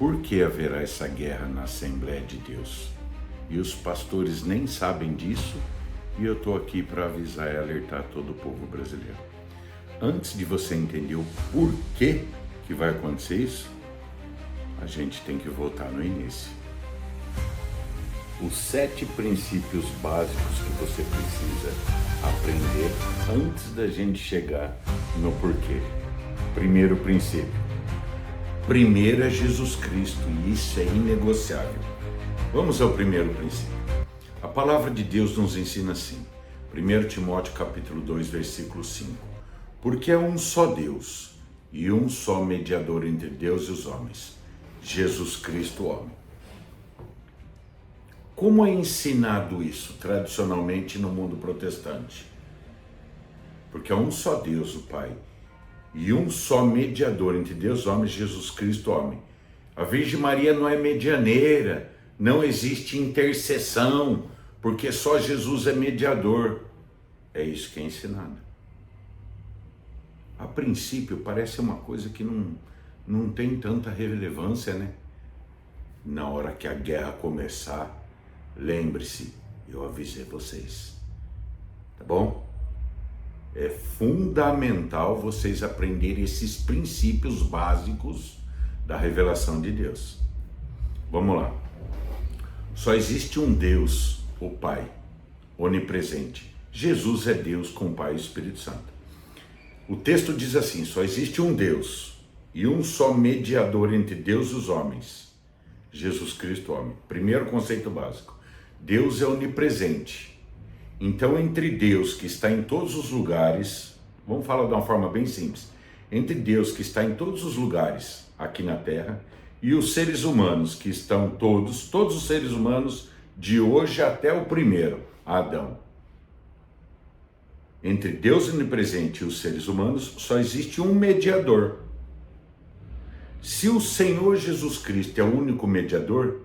Por que haverá essa guerra na Assembleia de Deus? E os pastores nem sabem disso, e eu estou aqui para avisar e alertar todo o povo brasileiro. Antes de você entender o porquê que vai acontecer isso, a gente tem que voltar no início. Os 7 princípios básicos que você precisa aprender antes da gente chegar no porquê. Primeiro princípio. Primeiro é Jesus Cristo, e isso é inegociável. Vamos ao primeiro princípio. A palavra de Deus nos ensina assim. 1 Timóteo capítulo 2, versículo 5. Porque é um só Deus e um só mediador entre Deus e os homens, Jesus Cristo, homem. Como é ensinado isso tradicionalmente no mundo protestante? Porque é um só Deus, o Pai, e um só mediador entre Deus e os homens, Jesus Cristo, homem. A Virgem Maria não é medianeira, não existe intercessão, porque só Jesus é mediador. É isso que é ensinado. A princípio parece uma coisa que não tem tanta relevância, né? Na hora que a guerra começar, lembre-se, eu avisei vocês, tá bom? É fundamental vocês aprenderem esses princípios básicos da revelação de Deus. Vamos lá. Só existe um Deus, o Pai, onipresente. Jesus é Deus com o Pai e o Espírito Santo. O texto diz assim, só existe um Deus e um só mediador entre Deus e os homens, Jesus Cristo, homem. Primeiro conceito básico. Deus é onipresente. Então, entre Deus que está em todos os lugares, vamos falar de uma forma bem simples, entre Deus que está em todos os lugares aqui na Terra e os seres humanos que estão todos os seres humanos de hoje até o primeiro, Adão. Entre Deus onipresente e os seres humanos só existe um mediador. Se o Senhor Jesus Cristo é o único mediador,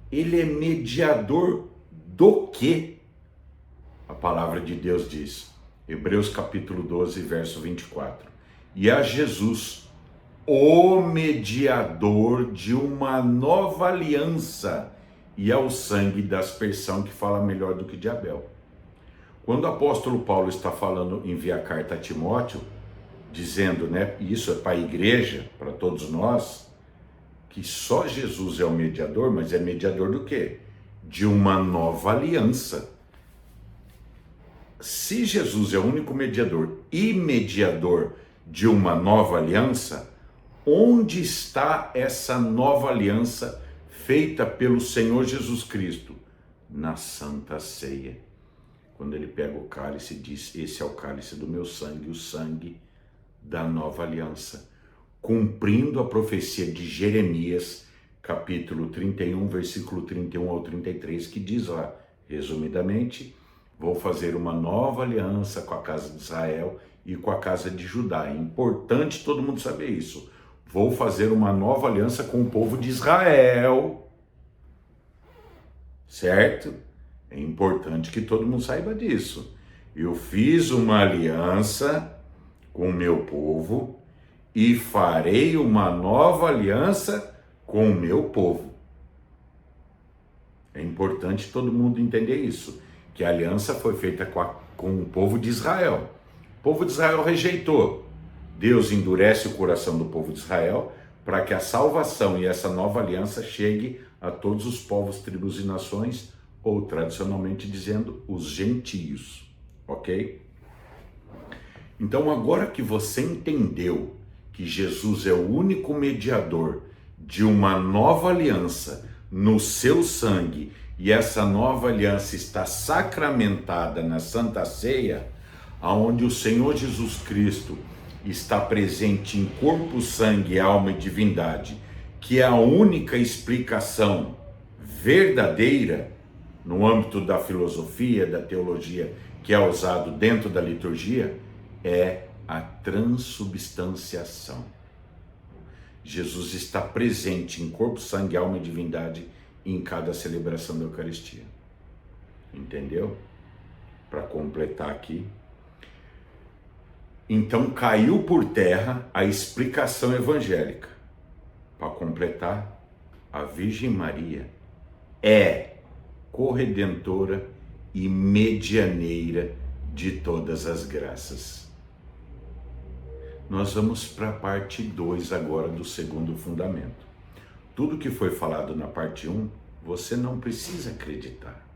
ele é mediador do quê? A palavra de Deus diz, Hebreus capítulo 12, verso 24. E a Jesus, o mediador de uma nova aliança, e ao sangue da aspersão, que fala melhor do que de Abel. Quando o apóstolo Paulo está falando, envia a carta a Timóteo, dizendo, né, isso é para a igreja, para todos nós, que só Jesus é o mediador, mas é mediador do quê? De uma nova aliança. Se Jesus é o único mediador e mediador de uma nova aliança, onde está essa nova aliança feita pelo Senhor Jesus Cristo? Na Santa Ceia. Quando ele pega o cálice e diz, esse é o cálice do meu sangue, o sangue da nova aliança. Cumprindo a profecia de Jeremias, capítulo 31, versículo 31 ao 33, que diz lá, resumidamente, vou fazer uma nova aliança com a casa de Israel e com a casa de Judá. É importante todo mundo saber isso. Vou fazer uma nova aliança com o povo de Israel. Certo? É importante que todo mundo saiba disso. Eu fiz uma aliança com o meu povo e farei uma nova aliança com o meu povo. É importante todo mundo entender isso. Que a aliança foi feita com o povo de Israel. O povo de Israel rejeitou. Deus endurece o coração do povo de Israel para que a salvação e essa nova aliança chegue a todos os povos, tribos e nações, ou tradicionalmente dizendo, os gentios. Ok? Então agora que você entendeu que Jesus é o único mediador de uma nova aliança no seu sangue, e essa nova aliança está sacramentada na Santa Ceia, onde o Senhor Jesus Cristo está presente em corpo, sangue, alma e divindade, que é a única explicação verdadeira no âmbito da filosofia, da teologia, que é usado dentro da liturgia, é a transubstanciação. Jesus está presente em corpo, sangue, alma e divindade em cada celebração da Eucaristia. Entendeu? Para completar aqui. Então caiu por terra a explicação evangélica. Para completar, A Virgem Maria é corredentora e medianeira de todas as graças. Nós vamos para a parte 2 agora do segundo fundamento. Tudo que foi falado na parte 1, você não precisa acreditar.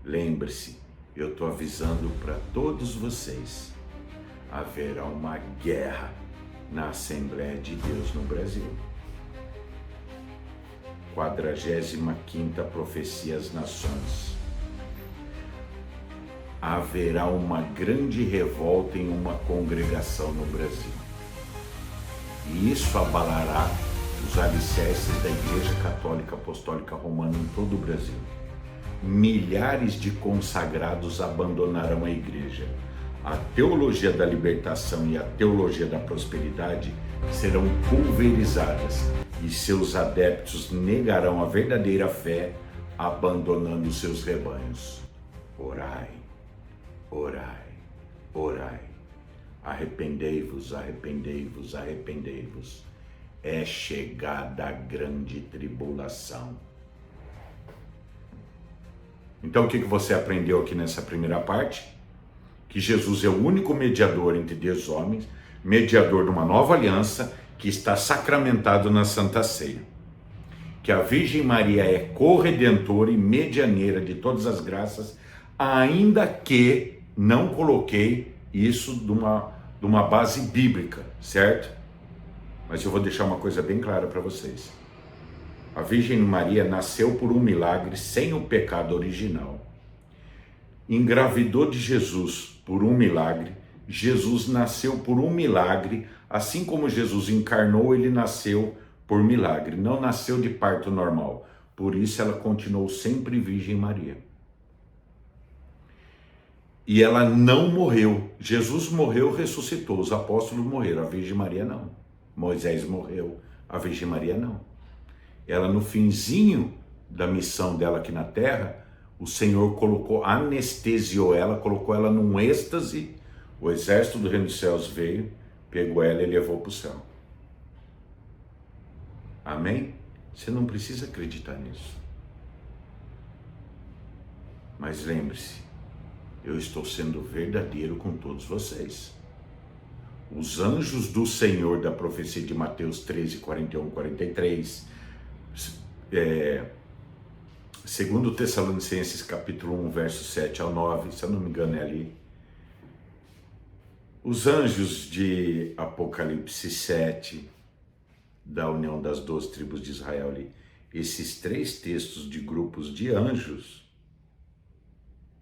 Lembre-se, eu estou avisando para todos vocês, haverá uma guerra na Assembleia de Deus no Brasil. 45ª Profecia às Nações. Haverá uma grande revolta em uma congregação no Brasil. E isso abalará os alicerces da Igreja Católica Apostólica Romana em todo o Brasil. Milhares de consagrados abandonarão a igreja. A teologia da libertação e a teologia da prosperidade serão pulverizadas e seus adeptos negarão a verdadeira fé, abandonando seus rebanhos. Orai, orai, orai. Arrependei-vos, arrependei-vos, arrependei-vos. É chegada a grande tribulação. Então o que você aprendeu aqui nessa primeira parte? Que Jesus é o único mediador entre Deus e homens, mediador de uma nova aliança que está sacramentado na Santa Ceia. Que a Virgem Maria é corredentora e medianeira de todas as graças, ainda que não coloquei isso de uma base bíblica, certo? Mas eu vou deixar uma coisa bem clara para vocês. A Virgem Maria nasceu por um milagre sem o pecado original. Engravidou de Jesus por um milagre. Jesus nasceu por um milagre. Assim como Jesus encarnou, ele nasceu por milagre. Não nasceu de parto normal. Por isso ela continuou sempre Virgem Maria. E ela não morreu. Jesus morreu, ressuscitou. Os apóstolos morreram. A Virgem Maria não. Moisés morreu. A Virgem Maria não. Ela, no finzinho da missão dela aqui na Terra, o Senhor anestesiou ela, colocou ela num êxtase. O exército do Reino dos Céus veio, pegou ela e levou para o céu. Amém? Você não precisa acreditar nisso. Mas lembre-se, eu estou sendo verdadeiro com todos vocês. Os anjos do Senhor da profecia de Mateus 13, 41, 43, segundo Tessalonicenses capítulo 1, verso 7 ao 9, se eu não me engano é ali. Os anjos de Apocalipse 7, da união das 12 tribos de Israel ali. Esses 3 textos de grupos de anjos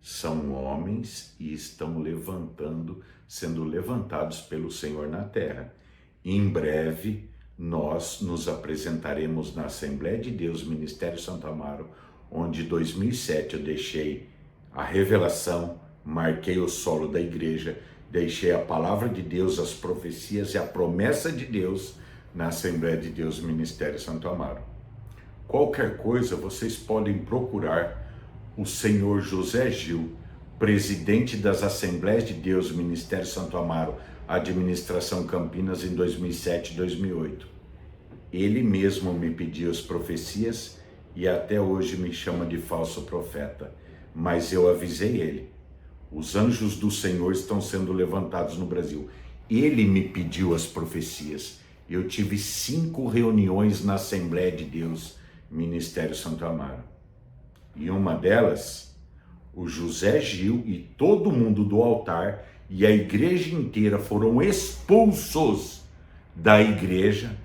são homens e estão sendo levantados pelo Senhor na terra. Em breve, nós nos apresentaremos na Assembleia de Deus, Ministério Santo Amaro, onde em 2007 eu deixei a revelação, marquei o solo da igreja, deixei a palavra de Deus, as profecias e a promessa de Deus na Assembleia de Deus, Ministério Santo Amaro. Qualquer coisa, vocês podem procurar o senhor José Gil, presidente das Assembleias de Deus, Ministério Santo Amaro, Administração Campinas em 2007 e 2008. Ele mesmo me pediu as profecias e até hoje me chama de falso profeta, mas eu avisei ele. Os anjos do Senhor estão sendo levantados no Brasil. Ele me pediu as profecias. Eu tive 5 reuniões na Assembleia de Deus, Ministério Santo Amaro. E uma delas, o José Gil e todo mundo do altar e a igreja inteira foram expulsos da igreja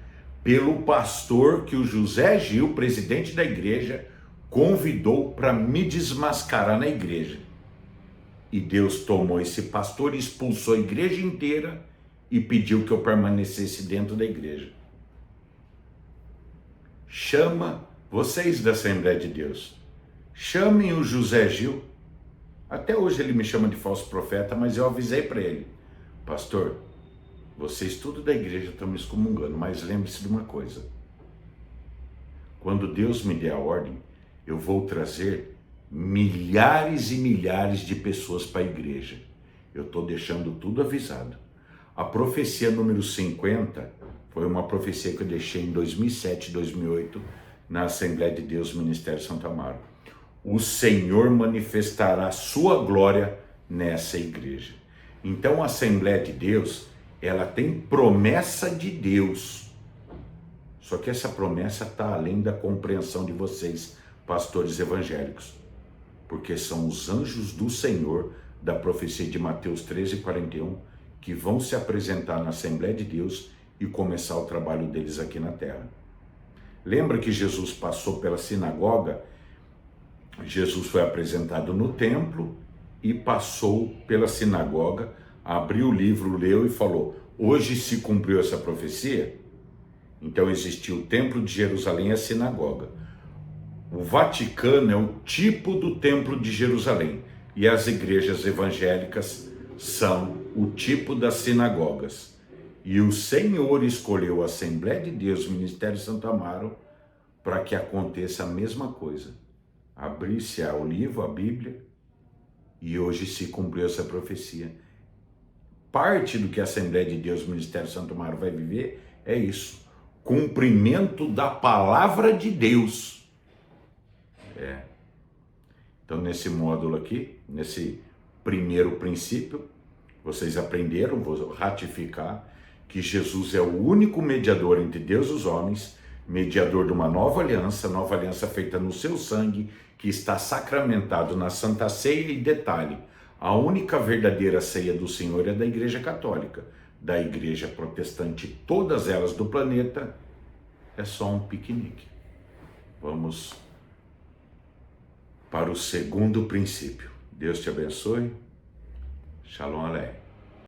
pelo pastor que o José Gil, presidente da igreja, convidou para me desmascarar na igreja. E Deus tomou esse pastor, expulsou a igreja inteira e pediu que eu permanecesse dentro da igreja. Chama vocês da Assembleia de Deus. Chamem o José Gil. Até hoje ele me chama de falso profeta, mas eu avisei para ele. Pastor, vocês tudo da igreja estão me excomungando, mas lembre-se de uma coisa. Quando Deus me der a ordem, eu vou trazer milhares e milhares de pessoas para a igreja. Eu estou deixando tudo avisado. A profecia número 50 foi uma profecia que eu deixei em 2007, 2008, na Assembleia de Deus Ministério Santo Amaro. O Senhor manifestará sua glória nessa igreja. Então a Assembleia de Deus, ela tem promessa de Deus. Só que essa promessa está além da compreensão de vocês, pastores evangélicos. Porque são os anjos do Senhor, da profecia de Mateus 13:41, que vão se apresentar na Assembleia de Deus e começar o trabalho deles aqui na terra. Lembra que Jesus passou pela sinagoga? Jesus foi apresentado no templo e passou pela sinagoga, abriu o livro, leu e falou: hoje se cumpriu essa profecia? Então existiu o templo de Jerusalém e a sinagoga. O Vaticano é o tipo do templo de Jerusalém e as igrejas evangélicas são o tipo das sinagogas. E o Senhor escolheu a Assembleia de Deus, o Ministério Santo Amaro, para que aconteça a mesma coisa. Abrir-se o livro, a Bíblia, e hoje se cumpriu essa profecia. Parte do que a Assembleia de Deus, o Ministério Santo Amaro vai viver é isso. Cumprimento da palavra de Deus. Então, nesse módulo aqui, nesse primeiro princípio, vocês aprenderam, vou ratificar, que Jesus é o único mediador entre Deus e os homens, mediador de uma nova aliança feita no seu sangue, que está sacramentado na Santa Ceia. E detalhe, a única verdadeira ceia do Senhor é da Igreja Católica. Da Igreja Protestante, todas elas do planeta, é só um piquenique. Vamos para o segundo princípio. Deus te abençoe. Shalom Aleichem.